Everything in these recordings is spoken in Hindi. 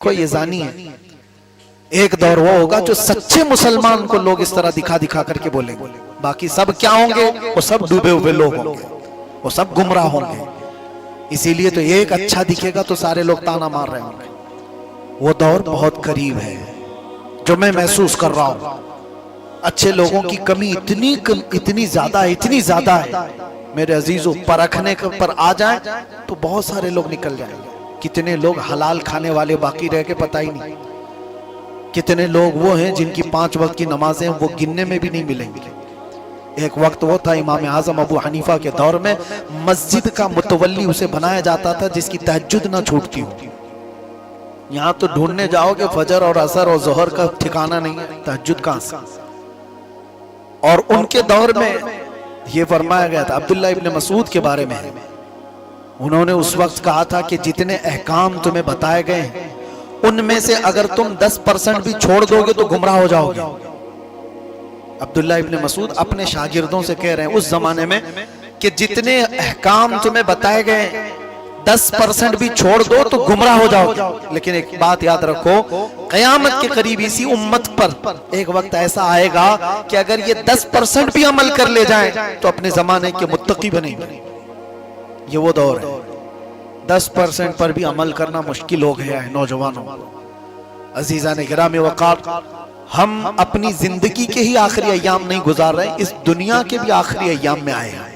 को ये जानी है, एक दौर वो होगा जो सच्चे मुसलमान को लोग इस तरह दिखा दिखा करके बोलेंगे, बाकी सब क्या होंगे, वो सब डूबे हुए लोग होंगे, वो सब गुमराह होंगे। इसीलिए तो एक अच्छा दिखेगा तो सारे लोग ताना मार रहे होंगे। वो दौर बहुत करीब है जो मैं महसूस कर रहा हूं। अच्छे लोगों की कमी इतनी ज्यादा है मेरे अजीजों, परखने पर आ जाए तो बहुत सारे लोग निकल जाएंगे। कितने लोग हलाल खाने वाले बाकी रह के पता ही नहीं, कितने लोग वो हैं जिनकी 5 वक्त की नमाजें वो गिनने में भी नहीं मिलेंगी। एक वक्त वो था इमाम आजम अबू हनीफा के दौर में, मस्जिद का मुतवल्ली उसे बनाया जाता था जिसकी तहज्जुद ना छूटती हो। यहाँ तो ढूंढने जाओगे फजर और असर और जोहर का ठिकाना नहीं है, तहज्जुद कहां से। और उनके दौर में ये फरमाया गया था अब्दुल्ला इब्न मसूद के बारे में, उन्होंने उस वक्त कहा था कि जितने अहकाम तुम्हें बताए गए हैं उनमें से अगर तुम 10% भी छोड़ दोगे तो गुमराह हो जाओगे। अब्दुल्ला इब्न मसूद अपने शागिर्दों से कह रहे हैं उस जमाने में कि जितने अहकाम तुम्हें बताए गए 10% भी छोड़ दो तो गुमराह हो जाओगे। लेकिन एक बात याद रखो, कयामत के करीब इसी उम्मत पर एक वक्त ऐसा आएगा कि अगर ये 10% भी अमल कर ले जाएं तो अपने जमाने के मुत्तकी बनेंगे। ये वो दौर है, 10% पर भी अमल करना मुश्किल हो गया है नौजवानों। अजीजान गिरामी वक़ार, हम अपनी जिंदगी के ही आखिरी अय्याम नहीं गुजार रहे, इस दुनिया के भी आखिरी अय्याम में आए हैं।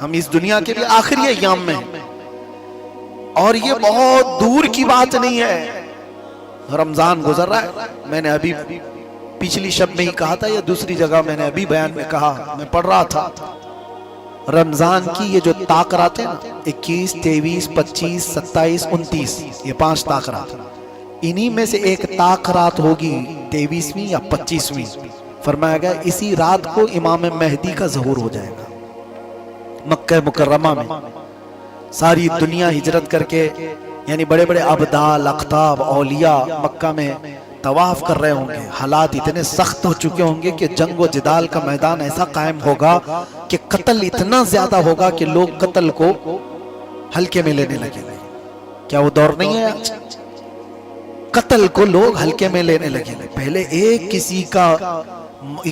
हम इस दुनिया के भी आखिरी अय्याम में हैं और ये बहुत दूर की बात नहीं है। रमजान गुजर रहा है, मैंने अभी पिछली शब में ही कहा था या दूसरी जगह मैंने अभी बयान में कहा, मैं पढ़ रहा था रमजान की ये जो ताकरात है ना, 21, 23, 25, 27, 29, ये 5 ताकरात, इन्हीं में से एक ताकरात होगी 23वीं या 25वीं। फरमाया गया इसी रात को इमाम मेहदी का ज़हूर हो जाएगा। मक्का मुकर्रमा में सारी दुनिया हिजरत करके, यानी बड़े बड़े अब्दाल, अख्ताब, औलिया मक्का में तवाफ कर रहे होंगे। हालात इतने सख्त हो चुके होंगे कि जंग व जिदाल का मैदान ऐसा कायम होगा कि कत्ल इतना ज्यादा होगा कि लोग कत्ल को हल्के में लेने लगेंगे। क्या वो दौर नहीं है आज? कत्ल को लोग हल्के में लेने लगेंगे। पहले एक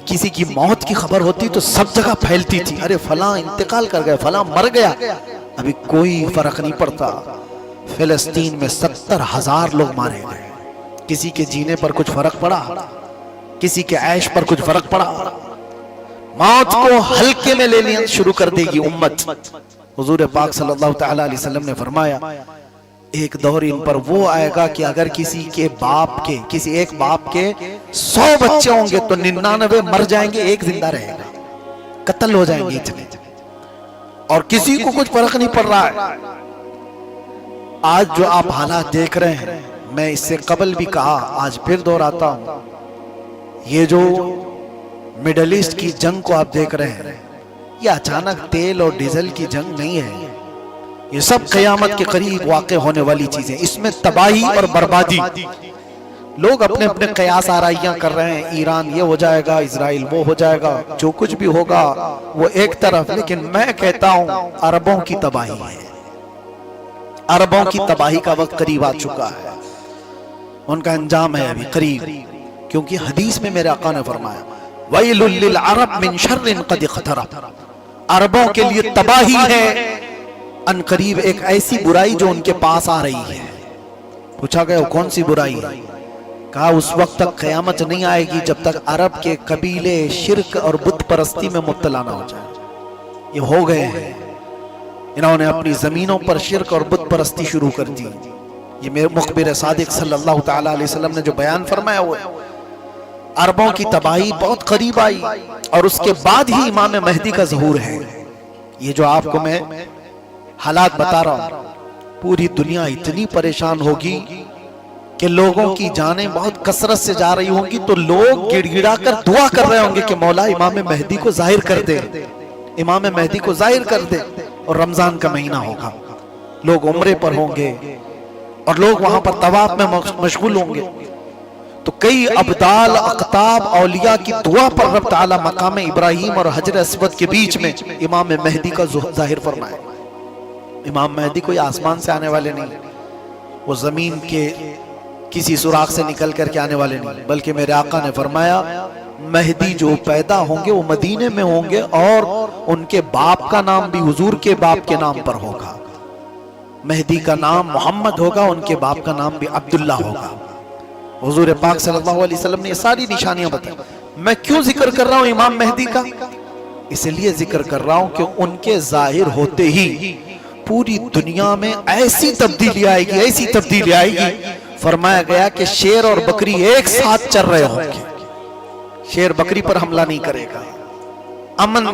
किसी की मौत की खबर होती तो सब जगह फैलती थी, अरे फलां इंतकाल कर गया, फलां मर गया। अभी कोई फर्क नहीं पड़ता। फिलिस्तीन में 70,000 लोग मारे गए। किसी के जीने पर कुछ फर्क पड़ा? किसी के ऐश पर कुछ फर्क पड़ा? मौत को हल्के में लेनी शुरू कर देगी उम्मत। हुजूर पाक सल्लल्लाहु तआला अलैहि वसल्लम ने फरमाया एक दौर इन पर वो आएगा कि अगर किसी एक बाप के 100 बच्चे होंगे तो 99 मर जाएंगे, एक जिंदा रहेगा। कत्ल हो जाएंगे इतने, और किसी को कुछ फर्क नहीं पड़ रहा है। आज जो आप हालात देख रहे हैं, मैं इससे कबल भी कहा, आज फिर दोहराता हूं, ये जो मिडल ईस्ट की जंग को आप देख रहे हैं, ये अचानक तेल और डीजल की जंग नहीं है। ये सब क़यामत के करीब वाक़े होने वाली चीजें। इसमें तबाही और बर्बादी, लोग अपने अपने कयास आराइयां कर रहे हैं, ईरान ये हो जाएगा, इजराइल वो हो जाएगा, जो कुछ भी होगा वो एक तरफ। लेकिन मैं कहता हूं अरबों की तबाही है, अरबों की तबाही का वक्त करीब आ चुका है, उनका अंजाम है अभी करीब। क्योंकि हदीस में मेरे आका ने फरमाया वैलुल लिल अरब मिन शर्रिन कद इक़तरब, अरबों के लिए तबाही है अन करीब एक ऐसी बुराई जो उनके पास आ रही है। पूछा गया कौन सी बुराई? कहा उस वक्त तक क़यामत नहीं आएगी जब तक अरब के कबीले शिर्क और बुत परस्ती में मुब्तला ना हो जाए। ये हो गए हैं, इन्होंने अपनी जमीनों पर शिर्क और बुत परस्ती शुरू कर दी। ये मेरे मुखबिर सादिक सल्लल्लाहु तआला अलैहि वसल्लम ने जो बयान फरमाया वो अरबों की तबाही बहुत करीब आई, और उसके बाद ही इमाम मेहदी का ज़हूर है। ये जो आपको मैं हालात बता रहा हूं, पूरी दुनिया इतनी परेशान होगी कि लोगों की जानें बहुत कसरत से जा रही होंगी, तो लोग गिड़गिड़ा कर दुआ कर रहे होंगे कि मौला इमाम मेहदी को जाहिर कर दे, इमाम मेहदी को जाहिर कर दे। और रमजान का महीना होगा, लोग उम्रे पर होंगे और लोग वहां पर तवाफ में मशगूल होंगे, तो कई अब्दाल, अख्ताब, औलिया की दुआ पर रब ताला मकाम इब्राहिम और हजर अस्वद के बीच में इमाम मेहदी का जाहिर फरमाए। इमाम मेहदी कोई आसमान से आने वाले नहीं, वो जमीन के किसी सुराख से निकल करके आने वाले नहीं, बल्कि मेरे आका ने फरमाया मेहदी जो पैदा होंगे वो मदीने में होंगे और उनके बाप का नाम भी हुजूर के बाप के नाम पर होगा। मेहदी का नाम मोहम्मद होगा, उनके बाप का नाम भी अब्दुल्ला होगा। हुजूर पाक सल्लल्लाहु अलैहि वसल्लम ने सारी निशानियां बताई। मैं क्यों जिक्र कर रहा हूं इमाम मेहदी का? इसलिए जिक्र कर रहा हूं कि उनके जाहिर होते ही पूरी दुनिया में ऐसी तब्दीली आएगी, ऐसी तब्दीली आएगी। फरमाया गया कि शेर और बकरी एक साथ चल रहे होंगे, शेर बकरी पर हमला नहीं करेगा, अमन